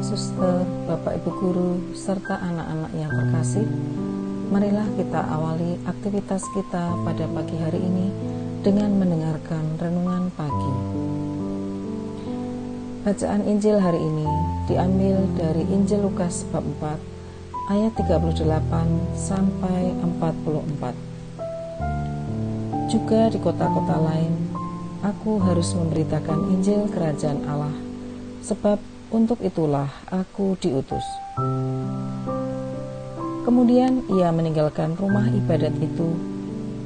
Suster, Bapak Ibu Guru, serta anak-anak yang terkasih, marilah kita awali aktivitas kita pada pagi hari ini dengan mendengarkan renungan pagi. Bacaan Injil hari ini diambil dari Injil Lukas bab 4 ayat 38 sampai 44. Juga di kota-kota lain, aku harus memberitakan Injil Kerajaan Allah, sebab untuk itulah aku diutus. Kemudian ia meninggalkan rumah ibadat itu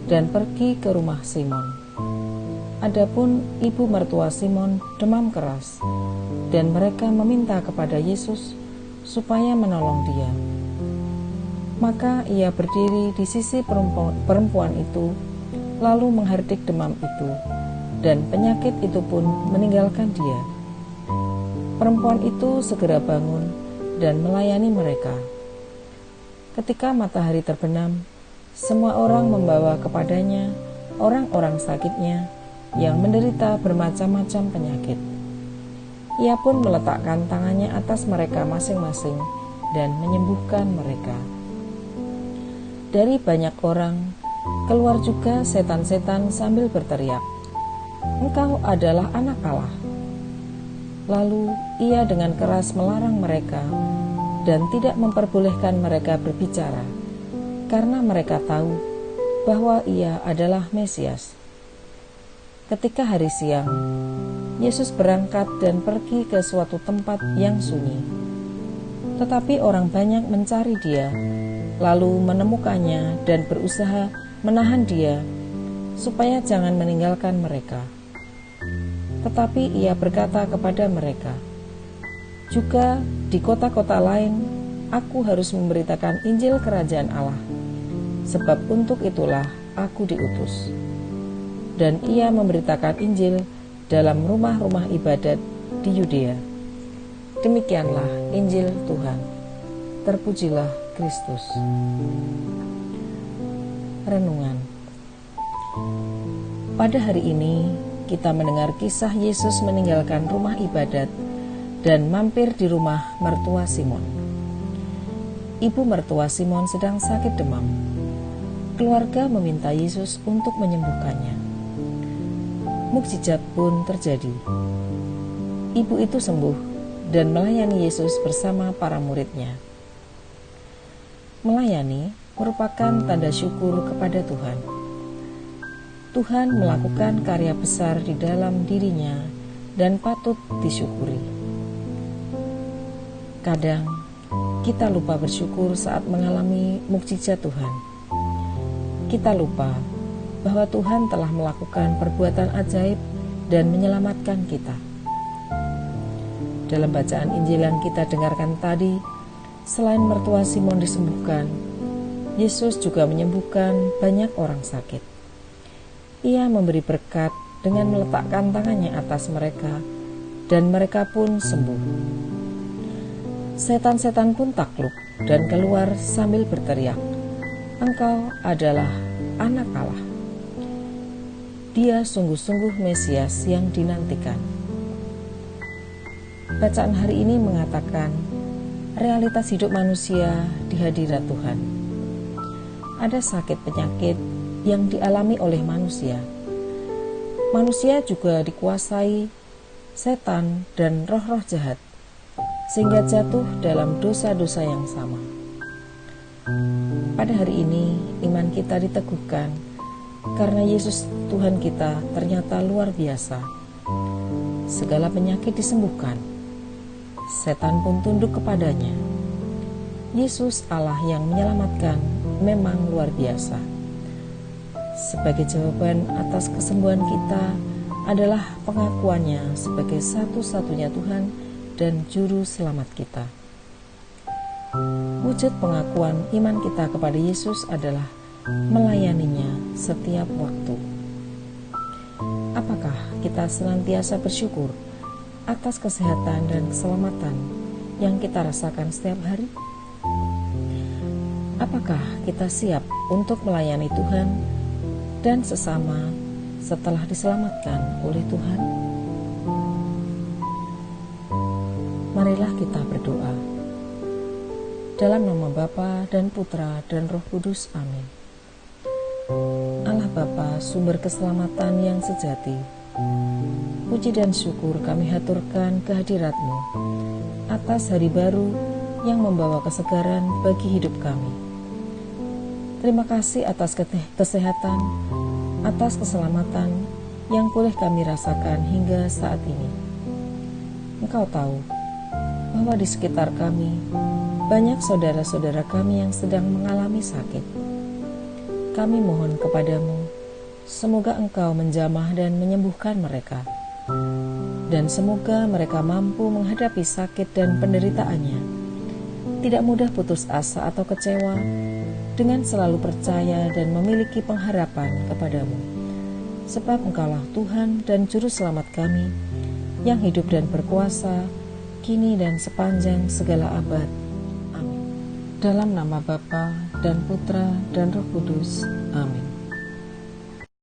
dan pergi ke rumah Simon. Adapun ibu mertua Simon demam keras, dan mereka meminta kepada Yesus supaya menolong dia. Maka ia berdiri di sisi perempuan itu, lalu menghardik demam itu, dan penyakit itu pun meninggalkan dia. Perempuan itu segera bangun dan melayani mereka. Ketika matahari terbenam, semua orang membawa kepadanya orang-orang sakitnya yang menderita bermacam-macam penyakit. Ia pun meletakkan tangannya atas mereka masing-masing dan menyembuhkan mereka. Dari banyak orang, keluar juga setan-setan sambil berteriak, "Engkau adalah Anak Allah." Lalu ia dengan keras melarang mereka dan tidak memperbolehkan mereka berbicara, karena mereka tahu bahwa ia adalah Mesias. Ketika hari siang, Yesus berangkat dan pergi ke suatu tempat yang sunyi. Tetapi orang banyak mencari dia, lalu menemukannya dan berusaha menahan dia, supaya jangan meninggalkan mereka. Tetapi ia berkata kepada mereka, "Juga di kota-kota lain, aku harus memberitakan Injil Kerajaan Allah, sebab untuk itulah aku diutus." Dan ia memberitakan Injil dalam rumah-rumah ibadat di Yudea. Demikianlah Injil Tuhan. Terpujilah Kristus. Renungan. Pada hari ini, kita mendengar kisah Yesus meninggalkan rumah ibadat dan mampir di rumah mertua Simon. Ibu mertua Simon sedang sakit demam. Keluarga meminta Yesus untuk menyembuhkannya. Mukjizat pun terjadi. Ibu itu sembuh dan melayani Yesus bersama para muridnya. Melayani merupakan tanda syukur kepada Tuhan. Tuhan melakukan karya besar di dalam dirinya dan patut disyukuri. Kadang kita lupa bersyukur saat mengalami mukjizat Tuhan. Kita lupa bahwa Tuhan telah melakukan perbuatan ajaib dan menyelamatkan kita. Dalam bacaan Injil yang kita dengarkan tadi, selain mertua Simon disembuhkan, Yesus juga menyembuhkan banyak orang sakit. Ia memberi berkat dengan meletakkan tangannya atas mereka, dan mereka pun sembuh. Setan-setan pun takluk dan keluar sambil berteriak, "Engkau adalah Anak Allah." Dia sungguh-sungguh Mesias yang dinantikan. Bacaan hari ini mengatakan realitas hidup manusia di hadirat Tuhan. Ada sakit penyakit yang dialami oleh manusia. Manusia juga dikuasai setan dan roh-roh jahat, sehingga jatuh dalam dosa-dosa yang sama. Pada hari ini, iman kita diteguhkan karena Yesus Tuhan kita ternyata luar biasa. Segala penyakit disembuhkan, setan pun tunduk kepadanya. Yesus Allah yang menyelamatkan memang luar biasa. Sebagai jawaban atas kesembuhan kita adalah pengakuannya sebagai satu-satunya Tuhan dan Juru Selamat kita. Wujud pengakuan iman kita kepada Yesus adalah melayaninya setiap waktu. Apakah kita senantiasa bersyukur atas kesehatan dan keselamatan yang kita rasakan setiap hari? Apakah kita siap untuk melayani Tuhan dan sesama setelah diselamatkan oleh Tuhan? Marilah kita berdoa. Dalam nama Bapa dan Putra dan Roh Kudus. Amin. Allah Bapa, sumber keselamatan yang sejati, puji dan syukur kami haturkan kehadirat-Mu atas hari baru yang membawa kesegaran bagi hidup kami. Terima kasih atas kesehatan, atas keselamatan yang boleh kami rasakan hingga saat ini. Engkau tahu bahwa di sekitar kami banyak saudara-saudara kami yang sedang mengalami sakit. Kami mohon kepadamu, semoga Engkau menjamah dan menyembuhkan mereka, dan semoga mereka mampu menghadapi sakit dan penderitaannya, tidak mudah putus asa atau kecewa, dengan selalu percaya dan memiliki pengharapan kepadamu, sebab Engkaulah Tuhan dan Juru Selamat kami, yang hidup dan berkuasa, kini dan sepanjang segala abad. Amin. Dalam nama Bapa dan Putra dan Roh Kudus. Amin.